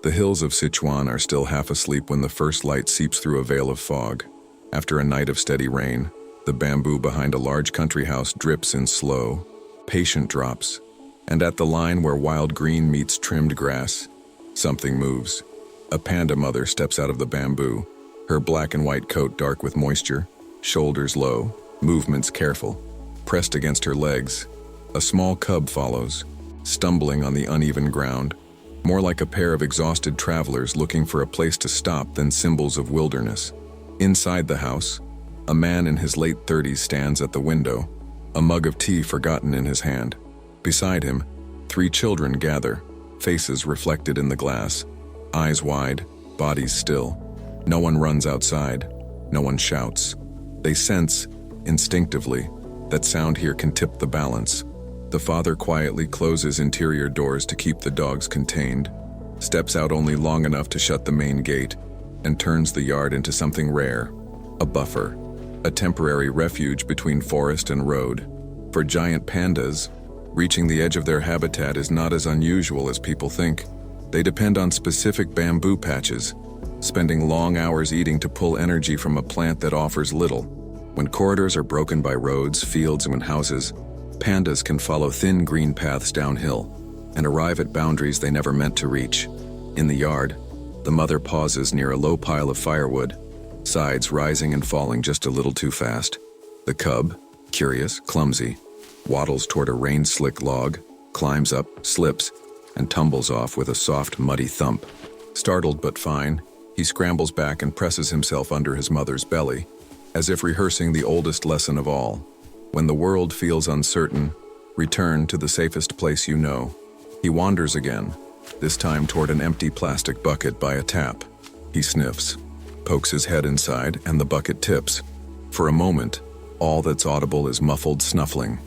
The hills of Sichuan are still half asleep when the first light seeps through a veil of fog. After a night of steady rain, the bamboo behind a large country house drips in slow, patient drops. And at the line where wild green meets trimmed grass, something moves. A panda mother steps out of the bamboo, her black and white coat dark with moisture, shoulders low, movements careful. Pressed against her legs, a small cub follows, stumbling on the uneven ground, more like a pair of exhausted travelers looking for a place to stop than symbols of wilderness. Inside the house, a man in his late 30s stands at the window, a mug of tea forgotten in his hand. Beside him, 3 children gather, faces reflected in the glass, eyes wide, bodies still. No one runs outside, no one shouts. They sense, instinctively, that sound here can tip the balance. The father quietly closes interior doors to keep the dogs contained, steps out only long enough to shut the main gate, and turns the yard into something rare, a buffer, a temporary refuge between forest and road. For giant pandas, reaching the edge of their habitat is not as unusual as people think. They depend on specific bamboo patches, spending long hours eating to pull energy from a plant that offers little. When corridors are broken by roads, fields, and houses, pandas can follow thin green paths downhill and arrive at boundaries they never meant to reach. In the yard, the mother pauses near a low pile of firewood, sides rising and falling just a little too fast. The cub, curious, clumsy, waddles toward a rain-slick log, climbs up, slips, and tumbles off with a soft, muddy thump. Startled but fine, he scrambles back and presses himself under his mother's belly, as if rehearsing the oldest lesson of all. When the world feels uncertain, return to the safest place you know. He wanders again, this time toward an empty plastic bucket by a tap. He sniffs, pokes his head inside, and the bucket tips. For a moment, all that's audible is muffled snuffling.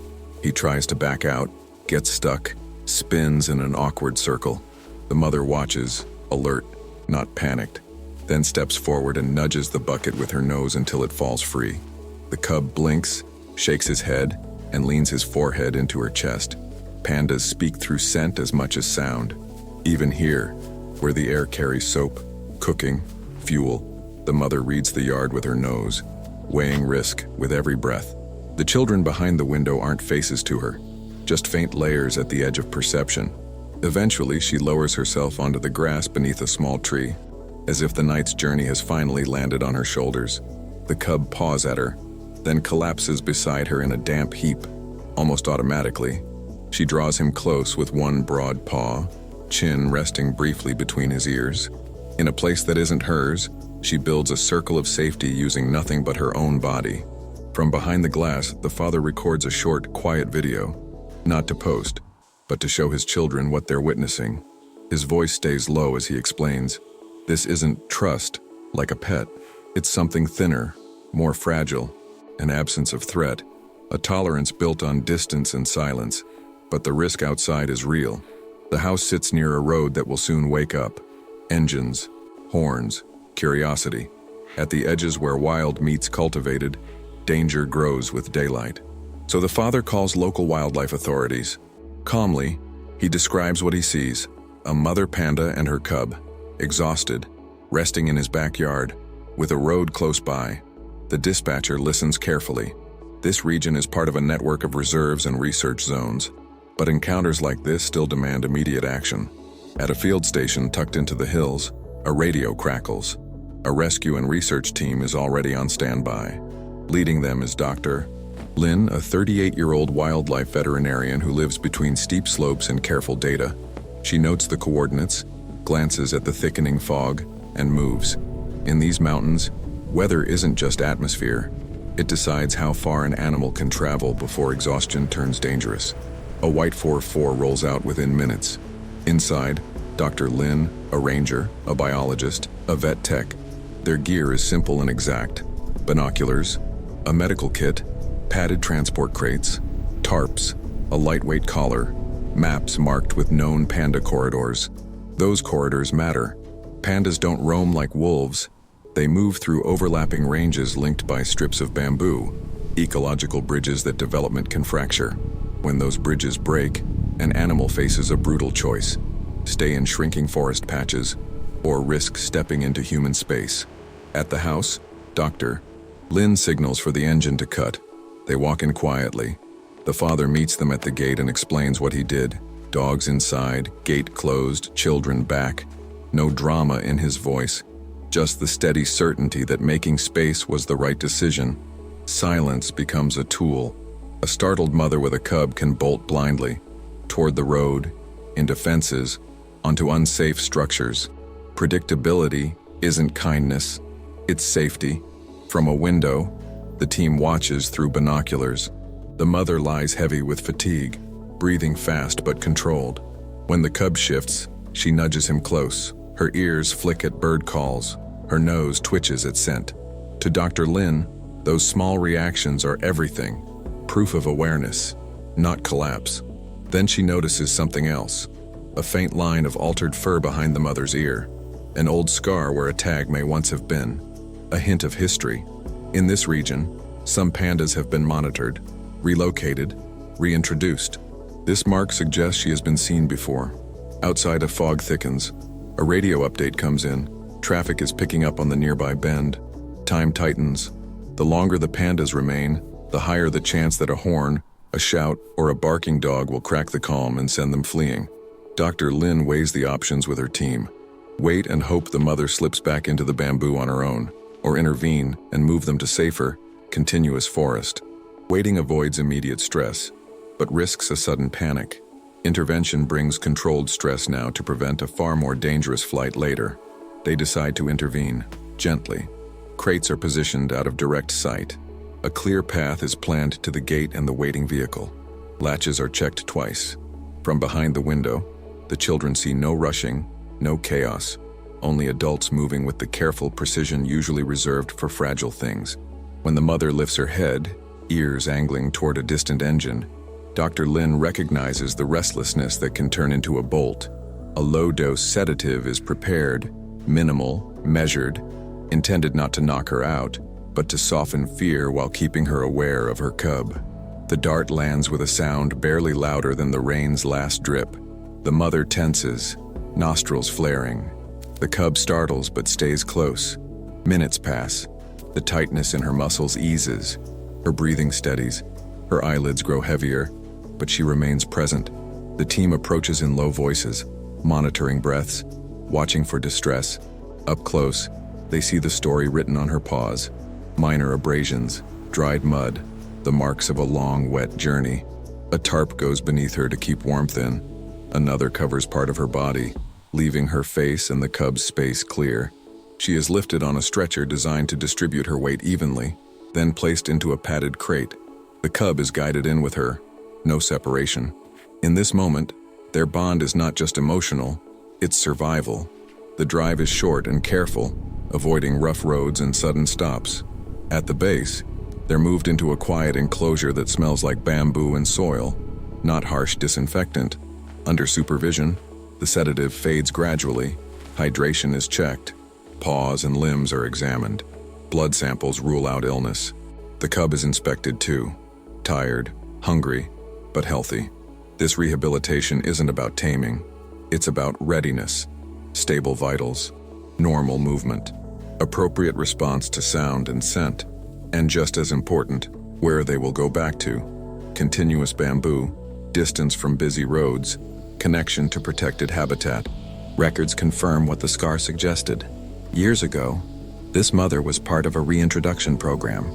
He tries to back out, gets stuck, spins in an awkward circle. The mother watches, alert, not panicked, then steps forward and nudges the bucket with her nose until it falls free. The cub blinks, shakes his head, and leans his forehead into her chest. Pandas speak through scent as much as sound. Even here, where the air carries soap, cooking, fuel, the mother reads the yard with her nose, weighing risk with every breath. The children behind the window aren't faces to her, just faint layers at the edge of perception. Eventually, she lowers herself onto the grass beneath a small tree, as if the night's journey has finally landed on her shoulders. The cub paws at her, then collapses beside her in a damp heap. Almost automatically, she draws him close with one broad paw, chin resting briefly between his ears. In a place that isn't hers, she builds a circle of safety using nothing but her own body. From behind the glass, the father records a short, quiet video, not to post, but to show his children what they're witnessing. His voice stays low as he explains, "This isn't trust, like a pet. It's something thinner, more fragile, an absence of threat, a tolerance built on distance and silence. But the risk outside is real. The house sits near a road that will soon wake up. Engines, horns, curiosity. At the edges where wild meets cultivated, danger grows with daylight." So the father calls local wildlife authorities. Calmly, he describes what he sees: a mother panda and her cub, exhausted, resting in his backyard, with a road close by. The dispatcher listens carefully. This region is part of a network of reserves and research zones, but encounters like this still demand immediate action. At a field station tucked into the hills, a radio crackles. A rescue and research team is already on standby. Leading them is Dr. Lin, a 38-year-old wildlife veterinarian who lives between steep slopes and careful data. She notes the coordinates, glances at the thickening fog, and moves. In these mountains, weather isn't just atmosphere. It decides how far an animal can travel before exhaustion turns dangerous. A white 4x4 rolls out within minutes. Inside, Dr. Lin, a ranger, a biologist, a vet tech. Their gear is simple and exact. Binoculars, a medical kit, padded transport crates, tarps, a lightweight collar, maps marked with known panda corridors. Those corridors matter. Pandas don't roam like wolves. They move through overlapping ranges linked by strips of bamboo, ecological bridges that development can fracture. When those bridges break, an animal faces a brutal choice: stay in shrinking forest patches, or risk stepping into human space. At the house, Dr. Lin signals for the engine to cut. They walk in quietly. The father meets them at the gate and explains what he did. Dogs inside, gate closed, children back. No drama in his voice, just the steady certainty that making space was the right decision. Silence becomes a tool. A startled mother with a cub can bolt blindly, toward the road, into fences, onto unsafe structures. Predictability isn't kindness, it's safety. From a window, the team watches through binoculars. The mother lies heavy with fatigue, breathing fast but controlled. When the cub shifts, she nudges him close. Her ears flick at bird calls. Her nose twitches at scent. To Dr. Lin, those small reactions are everything. Proof of awareness, not collapse. Then she notices something else. A faint line of altered fur behind the mother's ear. An old scar where a tag may once have been. A hint of history. In this region, some pandas have been monitored, relocated, reintroduced. This mark suggests she has been seen before. Outside, a fog thickens. A radio update comes in. Traffic is picking up on the nearby bend. Time tightens. The longer the pandas remain, the higher the chance that a horn, a shout, or a barking dog will crack the calm and send them fleeing. Dr. Lin weighs the options with her team. Wait and hope the mother slips back into the bamboo on her own, or intervene and move them to safer, continuous forest. Waiting avoids immediate stress, but risks a sudden panic. Intervention brings controlled stress now to prevent a far more dangerous flight later. They decide to intervene, gently. Crates are positioned out of direct sight. A clear path is planned to the gate and the waiting vehicle. Latches are checked twice. From behind the window, the children see no rushing, no chaos, only adults moving with the careful precision usually reserved for fragile things. When the mother lifts her head, ears angling toward a distant engine, Dr. Lin recognizes the restlessness that can turn into a bolt. A low-dose sedative is prepared, minimal, measured, intended not to knock her out, but to soften fear while keeping her aware of her cub. The dart lands with a sound barely louder than the rain's last drip. The mother tenses, nostrils flaring. The cub startles but stays close. Minutes pass. The tightness in her muscles eases. Her breathing steadies. Her eyelids grow heavier, but she remains present. The team approaches in low voices, monitoring breaths, watching for distress. Up close, they see the story written on her paws. Minor abrasions, dried mud, the marks of a long, wet journey. A tarp goes beneath her to keep warmth in. Another covers part of her body, leaving her face and the cub's space clear. She is lifted on a stretcher designed to distribute her weight evenly, then placed into a padded crate. The cub is guided in with her. No separation. In this moment, their bond is not just emotional, it's survival. The drive is short and careful, avoiding rough roads and sudden stops. At the base, they're moved into a quiet enclosure that smells like bamboo and soil, not harsh disinfectant. Under supervision, the sedative fades gradually. Hydration is checked. Paws and limbs are examined. Blood samples rule out illness. The cub is inspected too. Tired, hungry, but healthy. This rehabilitation isn't about taming. It's about readiness, stable vitals, normal movement, appropriate response to sound and scent, and just as important, where they will go back to. Continuous bamboo, distance from busy roads, connection to protected habitat. Records confirm what the scar suggested. Years ago, this mother was part of a reintroduction program.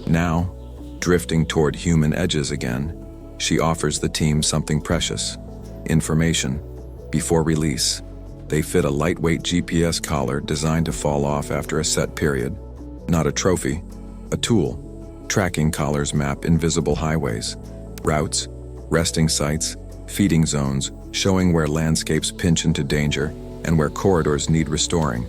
Now, drifting toward human edges again, she offers the team something precious: information. Before release, they fit a lightweight GPS collar designed to fall off after a set period. Not a trophy, a tool. Tracking collars map invisible highways, routes, resting sites, feeding zones, showing where landscapes pinch into danger and where corridors need restoring.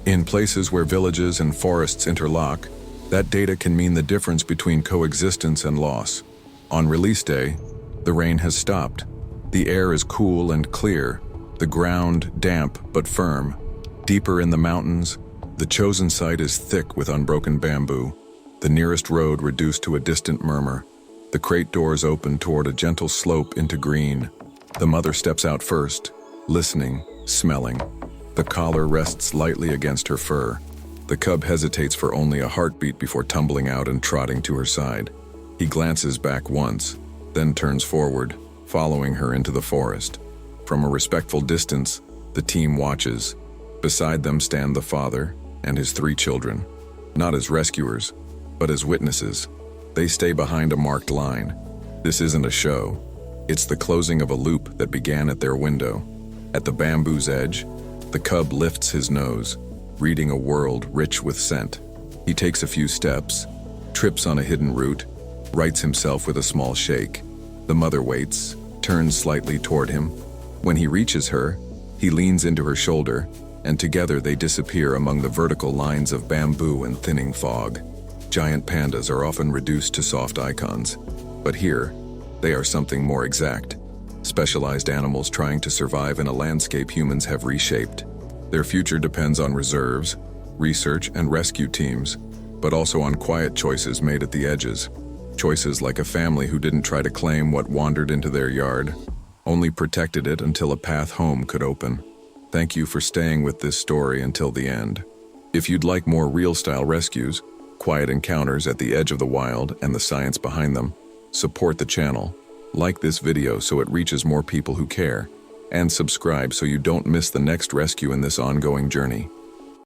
In places where villages and forests interlock, that data can mean the difference between coexistence and loss. On release day, the rain has stopped. The air is cool and clear, the ground damp but firm. Deeper in the mountains, the chosen site is thick with unbroken bamboo, the nearest road reduced to a distant murmur. The crate doors open toward a gentle slope into green. The mother steps out first, listening, smelling. The collar rests lightly against her fur. The cub hesitates for only a heartbeat before tumbling out and trotting to her side. He glances back once, then turns forward, following her into the forest. From a respectful distance, the team watches. Beside them stand the father and his 3 children, not as rescuers, but as witnesses. They stay behind a marked line. This isn't a show. It's the closing of a loop that began at their window. At the bamboo's edge, the cub lifts his nose, reading a world rich with scent. He takes a few steps, trips on a hidden root, rights himself with a small shake. The mother waits, turns slightly toward him. When he reaches her, he leans into her shoulder, and together they disappear among the vertical lines of bamboo and thinning fog. Giant pandas are often reduced to soft icons, but here, they are something more exact. Specialized animals trying to survive in a landscape humans have reshaped. Their future depends on reserves, research, and rescue teams, but also on quiet choices made at the edges. Choices like a family who didn't try to claim what wandered into their yard, only protected it until a path home could open. Thank you for staying with this story until the end. If you'd like more real-style rescues, quiet encounters at the edge of the wild, and the science behind them, support the channel. Like this video so it reaches more people who care, and subscribe so you don't miss the next rescue in this ongoing journey.